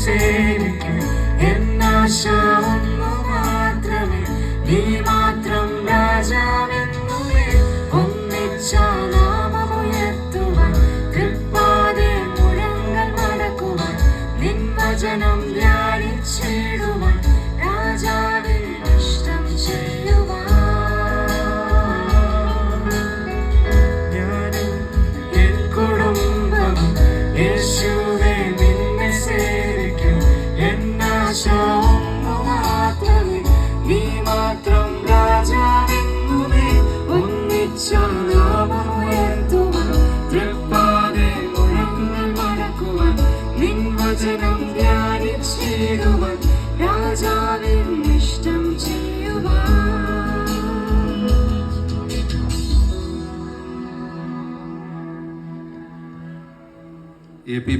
സേവിക്കും. എന്നാശ ഒന്നു മാത്രമേ, നീ മാത്രം രാജാവെന്നുമേ. ഒന്നിച്ച നാമമുയർത്തുവാൻ, തൃപ്പാതെ മുഴങ്ങൾ മടക്കുവാൻ, നിൻ വചനം ധ്യാനിച്ചിടുവാൻ, രാജാവിൻ ഇഷ്ടം ചെയ്യുവാൻ. ഞാനും എൻ കുടുംബവും യേശുവേ നിന്നെ സേവിക്കും. എന്നാശ ഒന്നു മാത്രമേ, നീ മാത്രം രാജാവെന്നുമേ. ഒന്നിച്ച നാമമുയർത്തുവാൻ, തൃപ്പാതെ മുഴങ്ങൾ മടക്കുവാൻ, നിൻ വചനം ധ്യാനിച്ചിടുവാൻ, രാജാവിൻ ഇഷ്ടം ചെയ്യുവാൻ. AP